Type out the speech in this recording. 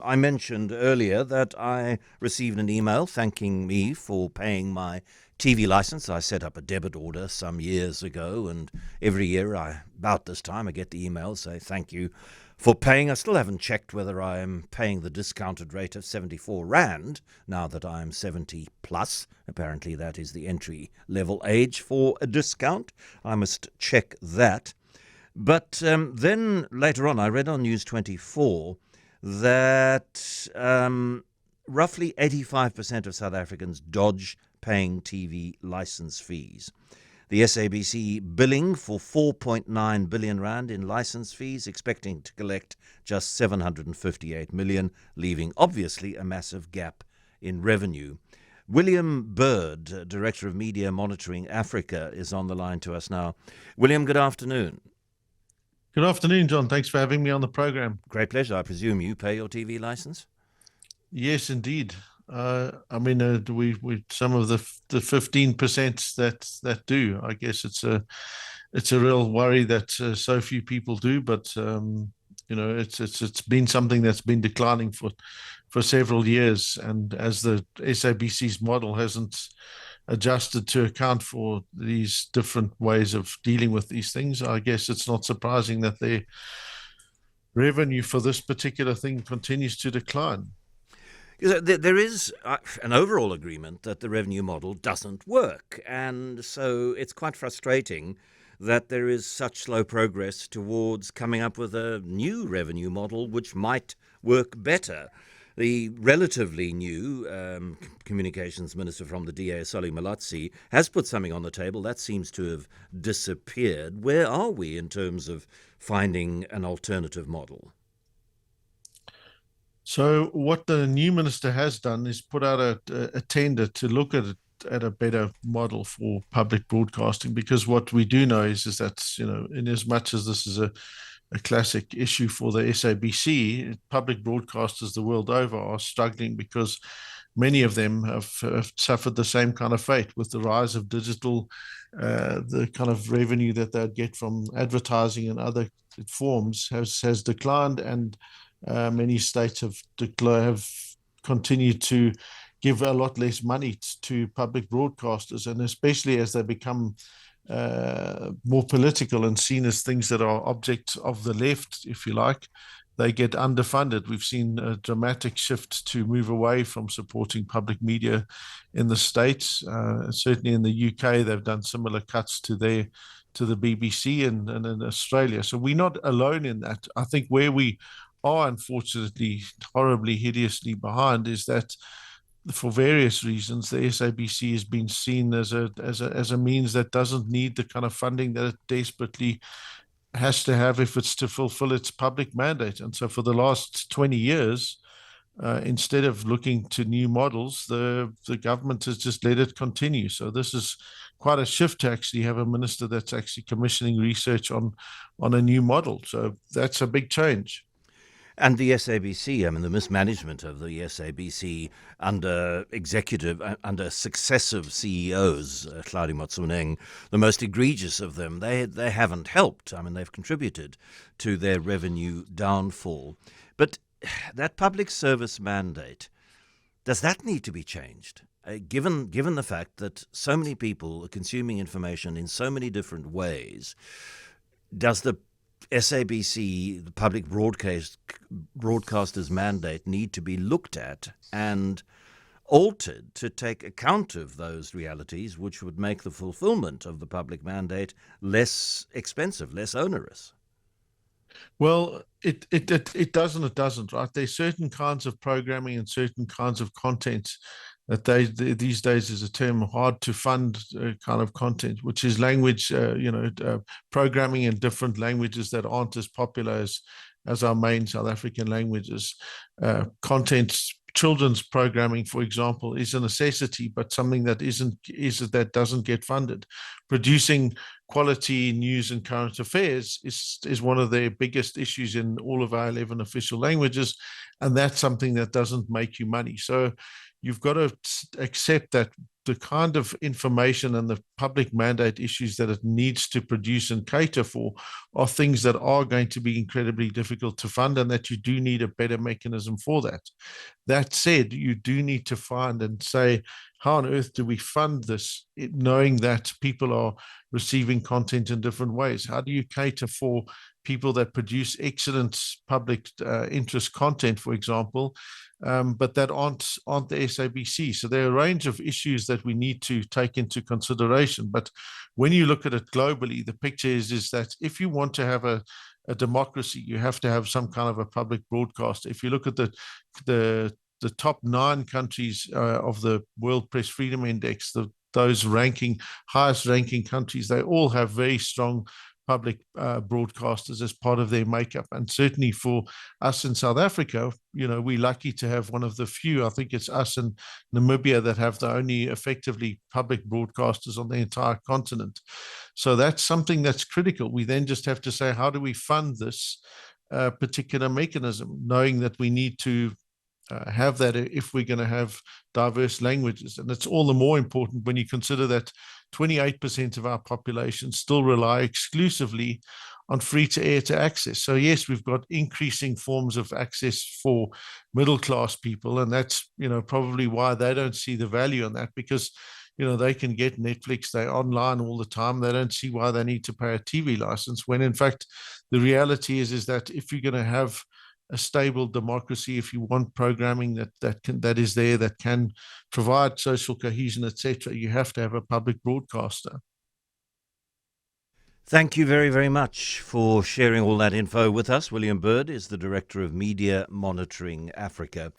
I mentioned earlier that I received an email thanking me for paying my TV license. I set up a debit order some years ago, and every year, about this time, I get the email say thank you for paying. I still haven't checked whether I am paying the discounted rate of 74 Rand now that I'm 70 plus. Apparently, that is the entry level age for a discount. I must check that. But then later on, I read on News 24 that roughly 85% of South Africans dodge paying TV license fees. The SABC billing for 4.9 billion rand in license fees, expecting to collect just 758 million, leaving obviously a massive gap in revenue. William Bird, Director of Media Monitoring Africa, is on the line to us now. William, good afternoon. Good afternoon, John. Thanks for having me on the program. Great pleasure. I presume you pay your TV license? Yes, indeed. We some of the 15% that do. I guess it's a real worry that so few people do, but it's been something that's been declining for several years, and as the SABC's model hasn't adjusted to account for these different ways of dealing with these things, I guess it's not surprising that their revenue for this particular thing continues to decline. There is an overall agreement that the revenue model doesn't work, and so it's quite frustrating that there is such slow progress towards coming up with a new revenue model which might work better. The relatively new communications minister from the DA, Solly Malatsi, has put something on the table that seems to have disappeared. Where are we in terms of finding an alternative model? So what the new minister has done is put out a tender to look at a better model for public broadcasting, because what we do know is that, in as much as this is a classic issue for the SABC, public broadcasters the world over are struggling because many of them have suffered the same kind of fate with the rise of digital. The kind of revenue that they'd get from advertising and other forms has declined, and many states have continued to give a lot less money to public broadcasters, and especially as they become more political and seen as things that are objects of the left, if you like, they get underfunded. We've seen a dramatic shift to move away from supporting public media in the States. Certainly in the UK, they've done similar cuts to the BBC and in Australia. So we're not alone in that. I think where we are unfortunately horribly, hideously behind is that for various reasons, the SABC has been seen as a means that doesn't need the kind of funding that it desperately has to have if it's to fulfill its public mandate. And so for the last 20 years, instead of looking to new models, the government has just let it continue. So this is quite a shift to actually have a minister that's actually commissioning research on a new model. So that's a big change. And the SABC, I mean, the mismanagement of the SABC under successive CEOs, Hlaudi Motsoeneng, the most egregious of them, they haven't helped. I mean, they've contributed to their revenue downfall. But that public service mandate, does that need to be changed? Given the fact that so many people are consuming information in so many different ways, does the SABC, the public broadcaster's mandate, need to be looked at and altered to take account of those realities, which would make the fulfillment of the public mandate less expensive, less onerous? Well, it doesn't, right? There's certain kinds of programming and certain kinds of content that these days is a term hard to fund kind of content, which is language, programming in different languages that aren't as popular as our main South African languages. Content, children's programming, for example, is a necessity, but something that doesn't get funded. Producing quality news and current affairs is one of their biggest issues in all of our 11 official languages, and that's something that doesn't make you money. So you've got to accept that the kind of information and the public mandate issues that it needs to produce and cater for are things that are going to be incredibly difficult to fund, and that you do need a better mechanism for that. That said, you do need to find and say, how on earth do we fund this, knowing that people are receiving content in different ways? How do you cater for people that produce excellent public interest content, for example, but that aren't the SABC? So there are a range of issues that we need to take into consideration. But when you look at it globally, the picture is that if you want to have a democracy, you have to have some kind of a public broadcast. If you look at the top 9 countries of the World Press Freedom Index, those highest ranking countries, they all have very strong public broadcasters as part of their makeup. And certainly for us in South Africa, we're lucky to have one of the few, I think it's us and Namibia, that have the only effectively public broadcasters on the entire continent. So that's something that's critical. We then just have to say, how do we fund this particular mechanism, knowing that we need to have that if we're going to have diverse languages. And it's all the more important when you consider that 28% of our population still rely exclusively on free-to-air to access. So yes, we've got increasing forms of access for middle-class people, and that's probably why they don't see the value in that, because they can get Netflix, they're online all the time. They don't see why they need to pay a TV license, when in fact the reality is that if you're going to have a stable democracy, if you want programming that is there, that can provide social cohesion, etc., you have to have a public broadcaster. Thank you very, very much for sharing all that info with us. William Bird is the Director of Media Monitoring Africa.